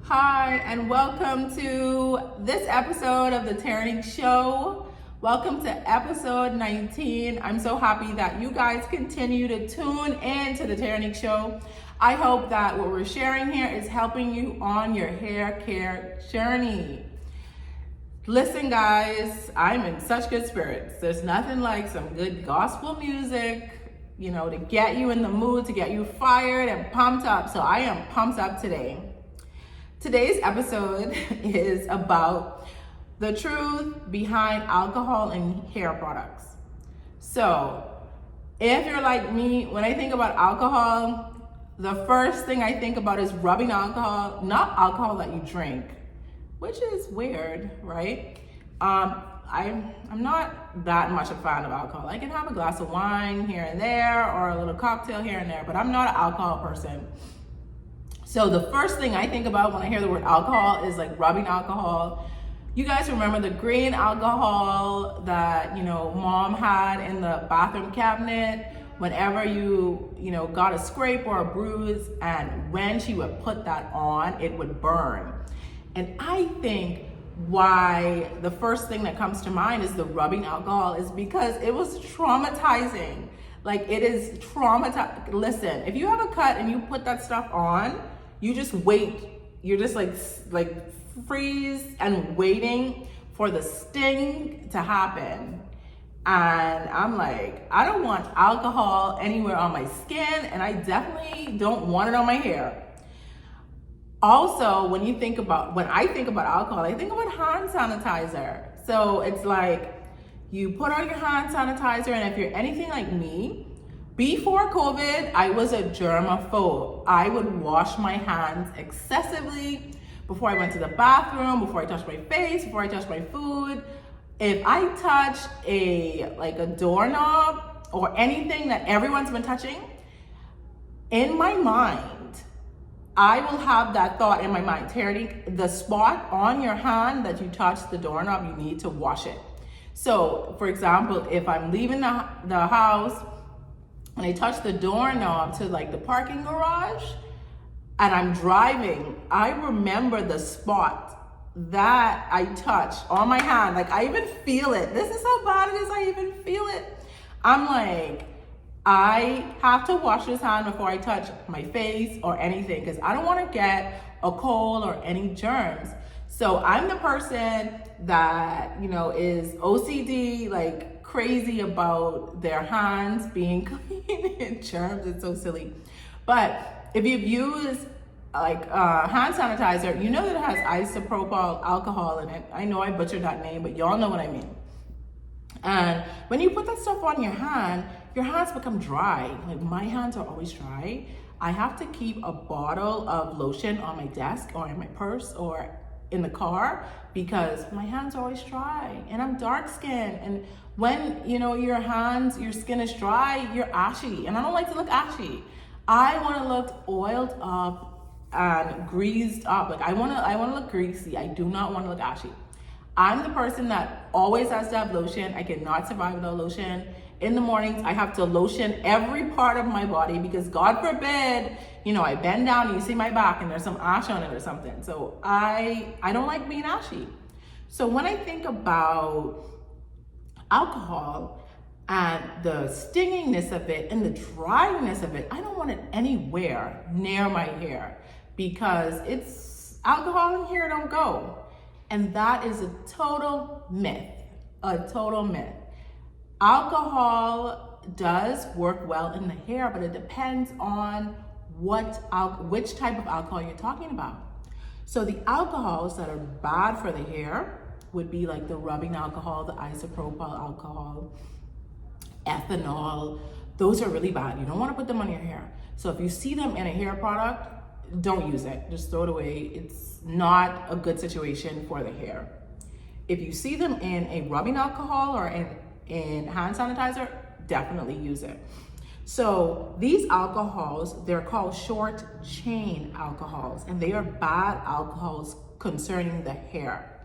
Hi, and welcome to this episode of the Terrinique Show. Welcome to episode 19. I'm so happy that you guys continue to tune in to the Terrinique Show. I hope that what we're sharing here is helping you on your hair care journey. Listen, guys, I'm in such good spirits. There's nothing like some good gospel music, to get you in the mood, to get you fired and pumped up. So I am pumped up today. Today's episode is about the truth behind alcohol and hair products. So if you're like me, when I think about alcohol, the first thing I think about is rubbing alcohol, not alcohol that you drink, which is weird, right? I'm not that much a fan of alcohol. I can have a glass of wine here and there or a little cocktail here and there, but I'm not an alcohol person. So the first thing I think about when I hear the word alcohol is like rubbing alcohol. You guys remember the green alcohol that, mom had in the bathroom cabinet whenever you got a scrape or a bruise, and when she would put that on, it would burn. And I think why the first thing that comes to mind is the rubbing alcohol is because it was traumatizing. Like, it is traumatizing. Listen, if you have a cut and you put that stuff on, you just wait. You're just like freeze and waiting for the sting to happen. And I'm like, I don't want alcohol anywhere on my skin, and I definitely don't want it on my hair. Also, when I think about alcohol, I think about hand sanitizer. So it's like you put on your hand sanitizer, and if you're anything like me, before COVID, I was a germaphobe. I would wash my hands excessively before I went to the bathroom, before I touched my face, before I touched my food. If I touch a doorknob or anything that everyone's been touching, in my mind, I will have that thought in my mind, Terrinique, the spot on your hand that you touched the doorknob, you need to wash it. So, for example, if I'm leaving the house and I touch the doorknob to the parking garage and I'm driving, I remember the spot that I touched on my hand. Like, I even feel it. This is how bad it is. I even feel it. I'm like, I have to wash this hand before I touch my face or anything, because I don't want to get a cold or any germs. So I'm the person that, is OCD, like crazy about their hands being clean and germs. It's so silly. But if you've used hand sanitizer, you know that it has isopropyl alcohol in it. I know I butchered that name, but y'all know what I mean. And when you put that stuff on your hands become dry. Like, my hands are always dry. I have to keep a bottle of lotion on my desk or in my purse or in the car because my hands are always dry, and I'm dark skinned. And when your skin is dry, you're ashy, and I don't like to look ashy. I want to look oiled up and greased up. Like, I want to look greasy. I do not want to look ashy. I'm the person that always has to have lotion. I cannot survive without lotion. In the mornings, I have to lotion every part of my body because, God forbid, I bend down and you see my back and there's some ash on it or something. So I don't like being ashy. So when I think about alcohol and the stinginess of it and the dryness of it, I don't want it anywhere near my hair because it's alcohol in here, don't go. And that is a total myth, Alcohol does work well in the hair, but it depends on which type of alcohol you're talking about. So the alcohols that are bad for the hair would be like the rubbing alcohol, the isopropyl alcohol, ethanol. Those are really bad. You don't want to put them on your hair. So if you see them in a hair product, don't use it. Just throw it away. It's not a good situation for the hair. If you see them in a rubbing alcohol or in hand sanitizer, definitely use it. So these alcohols, they're called short chain alcohols, and they are bad alcohols concerning the hair.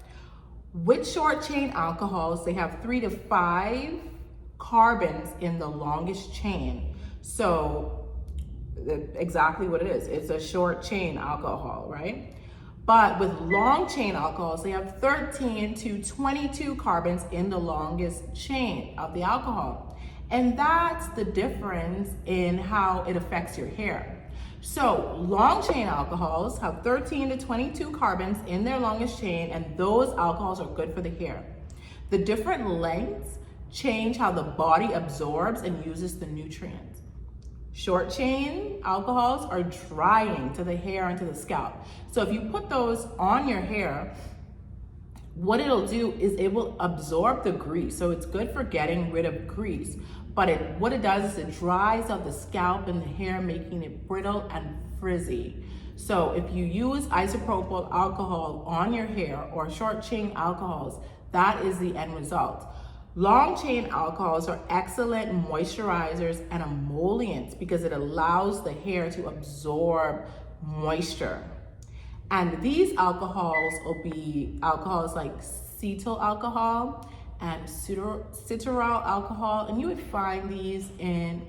With short chain alcohols, they have 3 to 5 carbons in the longest chain. So exactly what it is. It's a short chain alcohol, right? But with long chain alcohols, they have 13 to 22 carbons in the longest chain of the alcohol. And that's the difference in how it affects your hair. So long chain alcohols have 13 to 22 carbons in their longest chain, and those alcohols are good for the hair. The different lengths change how the body absorbs and uses the nutrients. Short chain alcohols are drying to the hair and to the scalp. So if you put those on your hair, what it'll do is it will absorb the grease. So it's good for getting rid of grease. But what it does is it dries out the scalp and the hair, making it brittle and frizzy. So if you use isopropyl alcohol on your hair or short chain alcohols, that is the end result. Long chain alcohols are excellent moisturizers and emollients because it allows the hair to absorb moisture. And these alcohols will be alcohols like cetyl alcohol and cetilyl alcohol, and you would find these in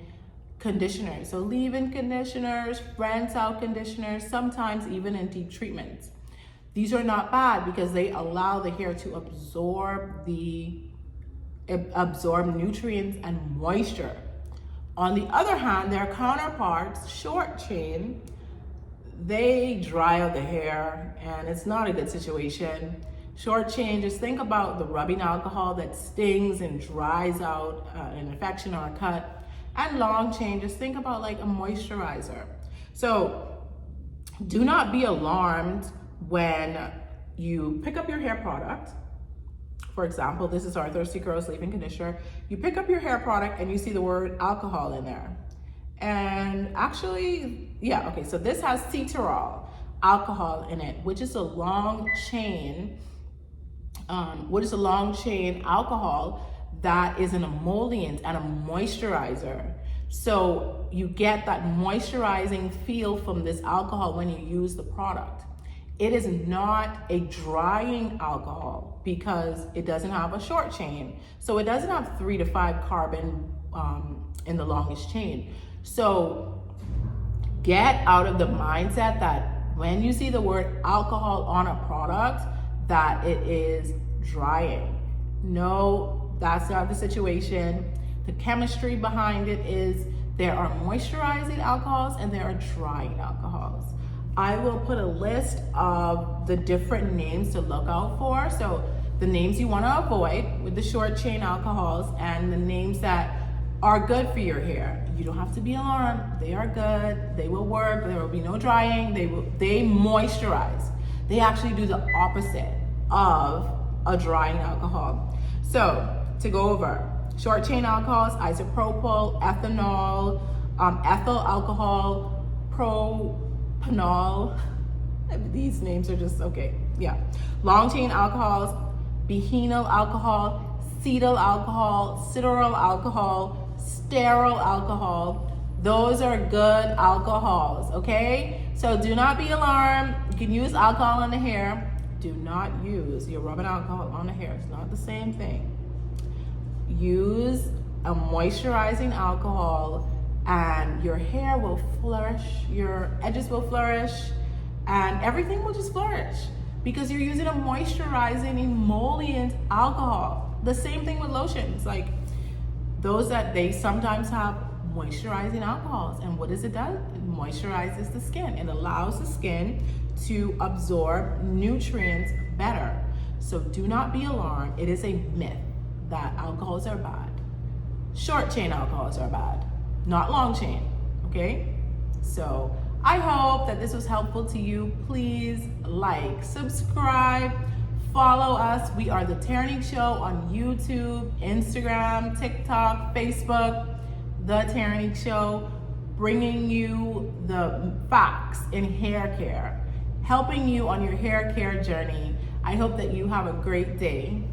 conditioners. So leave-in conditioners, rinse out conditioners, sometimes even in deep treatments. These are not bad because they allow the hair to absorb nutrients and moisture. On the other hand, their counterparts, short chain, they dry out the hair, and it's not a good situation. Short chain, just think about the rubbing alcohol that stings and dries out an infection or a cut. And long chain, just think about like a moisturizer. So do not be alarmed when you pick up your hair product. For example, this is our Thirsty Girls leave-in conditioner. You pick up your hair product and you see the word alcohol in there. And actually, yeah, okay, so this has cetyl alcohol in it, which is a long chain, alcohol that is an emollient and a moisturizer. So you get that moisturizing feel from this alcohol when you use the product. It is not a drying alcohol because it doesn't have a short chain. So it doesn't have 3 to 5 carbon in the longest chain. So get out of the mindset that when you see the word alcohol on a product, that it is drying. No, that's not the situation. The chemistry behind it is there are moisturizing alcohols and there are drying alcohols. I will put a list of the different names to look out for. So the names you want to avoid with the short chain alcohols and the names that are good for your hair. You don't have to be alarmed. They are good. They will work. There will be no drying. They moisturize. They actually do the opposite of a drying alcohol. So to go over, short chain alcohols, isopropyl, ethanol, ethyl alcohol, Propanol. These names are just okay. Yeah. Long chain alcohols, Behenyl alcohol, Cetyl alcohol, Cetyl alcohol, sterile alcohol. Those are good alcohols, okay? So do not be alarmed. You can use alcohol on the hair. Do not use your rubbing alcohol on the hair. It's not the same thing. Use a moisturizing alcohol and your hair will flourish, your edges will flourish, and everything will just flourish because you're using a moisturizing emollient alcohol. The same thing with lotions, like those that they sometimes have moisturizing alcohols. And what does it do? It moisturizes the skin. It allows the skin to absorb nutrients better. So do not be alarmed. It is a myth that alcohols are bad. Short chain alcohols are bad, not long chain, okay? So I hope that this was helpful to you. Please like, subscribe, follow us. We are the Terrinique Show on YouTube, Instagram, TikTok, Facebook. The Terrinique Show, bringing you the facts in hair care, helping you on your hair care journey. I hope that you have a great day.